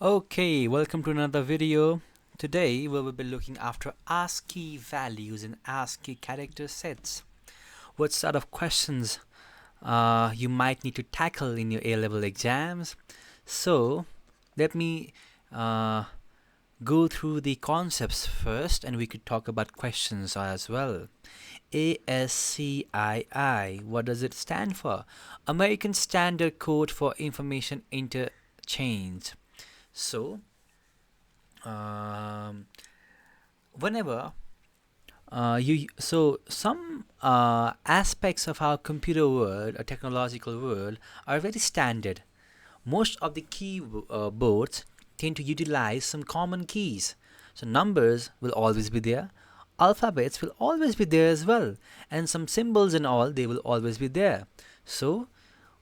Okay, welcome to another video. Today we will be looking after ASCII values and ASCII character sets. What sort of questions you might need to tackle in your A-level exams. So let me go through the concepts first, and we could talk about questions as well. ASCII, what does it stand for? American Standard Code for Information Interchange. So whenever some aspects of our computer world, a technological world, are very standard. Most of the keyboards tend to utilize some common keys. So numbers will always be there, alphabets will always be there as well, and some symbols and all, they will always be there. So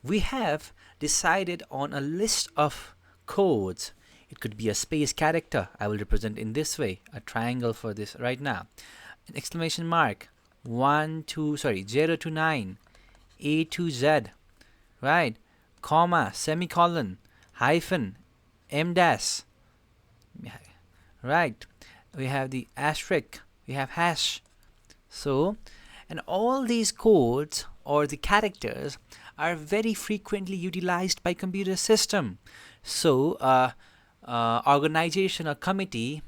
we have decided on a list of codes. It could be a space character. I will represent in this way, a triangle for this right now. An exclamation mark, 0 to 9, A to Z, right? Comma, semicolon, hyphen, M dash, right? We have the asterisk, we have hash. So, and all these codes or the characters are very frequently utilized by computer system. So, organization or committee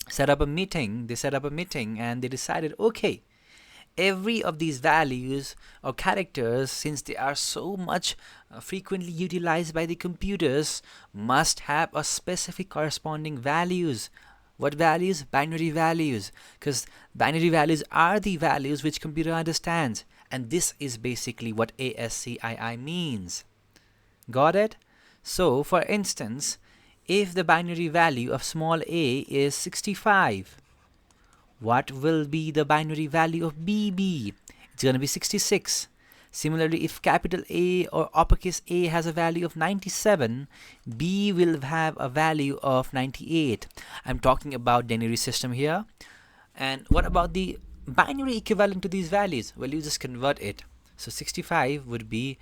set up a meeting. They set up a meeting and they decided, okay, every of these values or characters, since they are so much frequently utilized by the computers, must have a specific corresponding values. What values? Binary values, because binary values are the values which computer understands, and this is basically what ASCII means. Got it? So for instance, if the binary value of small a is 65, what will be the binary value of BB? It's going to be 66. Similarly, if capital A or uppercase A has a value of 97, B will have a value of 98. I'm talking about denary system here. And what about the binary equivalent to these values? Well, you just convert it. So 65 would be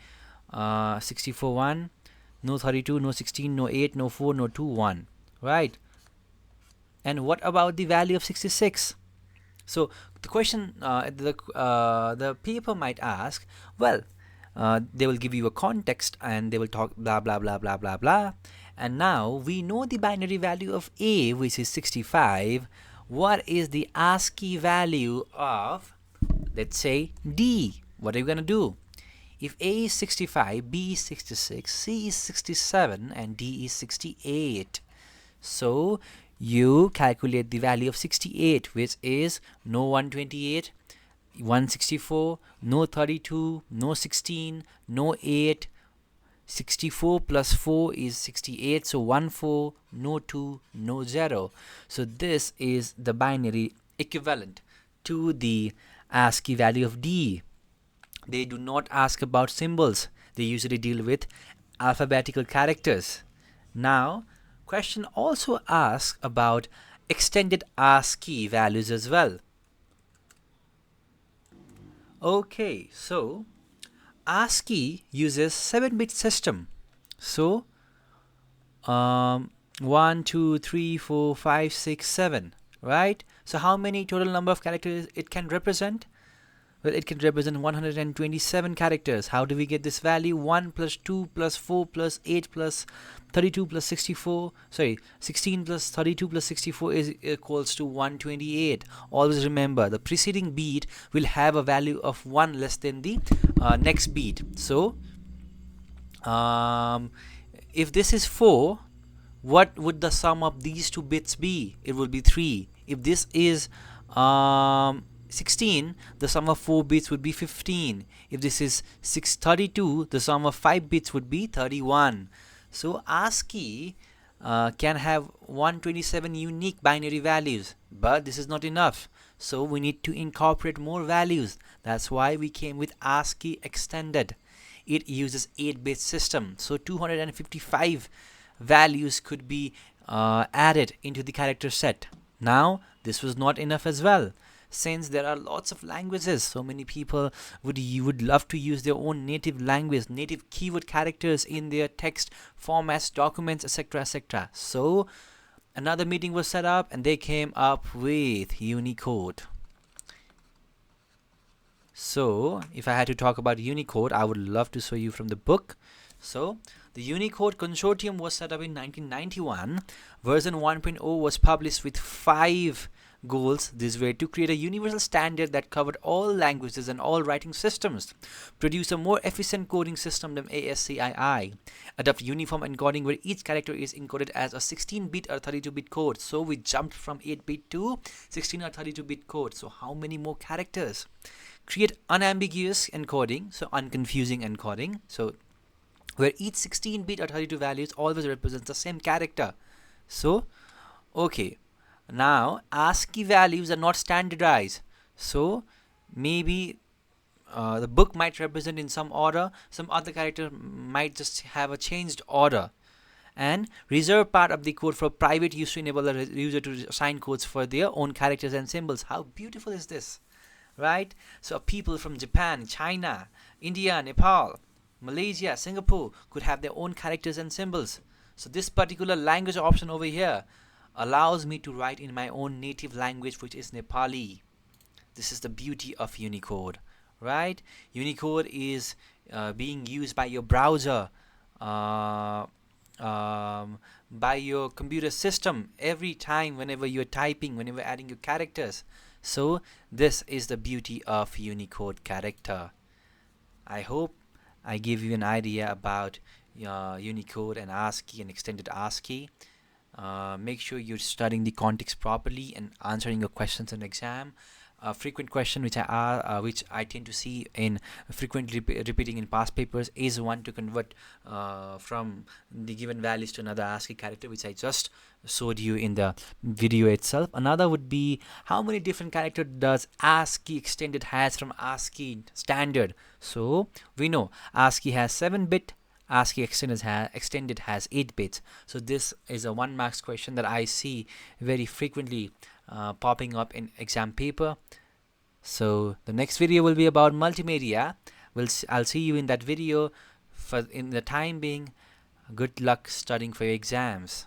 64 1, no 32, no 16, no 8, no 4, no 2, 1, right? And what about the value of 66? So the question, the paper might ask, well, they will give you a context and they will talk blah blah blah blah blah blah. And now we know the binary value of A, which is 65. What is the ASCII value of, let's say, D? What are you gonna do? If A is 65, B is 66, C is 67, and D is 68. So you calculate the value of 68, which is no 128, 164, no 32, no 16, no 8. 64 plus 4 is 68, so 1 4, no 2, no 0. So this is the binary equivalent to the ASCII value of D. They do not ask about symbols. They usually deal with alphabetical characters. Now, question also asks about extended ASCII values as well. Okay, so ASCII uses 7-bit system. So 1 2 3 4 5 6 7, right? So how many total number of characters it can represent? Well, it can represent 127 characters. How do we get this value? 1 plus 2 plus 4 plus 8 plus 32 plus 64. 16 plus 32 plus 64 is equals to 128. Always remember, the preceding beat will have a value of 1 less than the next beat. So, if this is 4, what would the sum of these two bits be? It will be 3. If this is 16, the sum of 4 bits would be 15. If this is 632, the sum of 5 bits would be 31. So ASCII can have 127 unique binary values, but this is not enough. So we need to incorporate more values. That's why we came with ASCII extended. It uses 8-bit system, so 255 values could be added into the character set. Now this was not enough as well. since there are lots of languages. So many people would love to use their own native language, native keyword characters in their text formats, documents, etc., etc. So another meeting was set up and they came up with Unicode. So if I had to talk about Unicode, I would love to show you from the book. So the Unicode Consortium was set up in 1991. Version 1.0 was published with 5 goals. These were to create a universal standard that covered all languages and all writing systems, produce a more efficient coding system than ASCII, adopt uniform encoding where each character is encoded as a 16-bit or 32-bit code. So we jumped from 8-bit to 16 or 32-bit code. So how many more characters? Create unambiguous encoding, so unconfusing encoding, so where each 16-bit or 32 values always represents the same character. So okay, now ASCII values are not standardized, so maybe the book might represent in some order, some other character might just have a changed order, and reserve part of the code for private use to enable the user to assign codes for their own characters and symbols. How beautiful is this, right? So people from Japan, China, India, Nepal, Malaysia, Singapore could have their own characters and symbols. So this particular language option over here allows me to write in my own native language, which is Nepali. This is the beauty of Unicode, right? Unicode is being used by your browser, by your computer system every time whenever you're typing, whenever adding your characters. So this is the beauty of Unicode character. I hope I give you an idea about Unicode and ASCII and extended ASCII. Make sure you're studying the context properly and answering your questions in exam. A frequent question which I tend to see in frequently repeating in past papers is one to convert from the given values to another ASCII character, which I just showed you in the video itself. Another would be, how many different characters does ASCII extended has from ASCII standard? So we know ASCII has 7-bit, ASCII extended has 8 bits. So this is a 1 marks question that I see very frequently popping up in exam paper. So the next video will be about multimedia. I'll see you in that video. In the time being, good luck studying for your exams.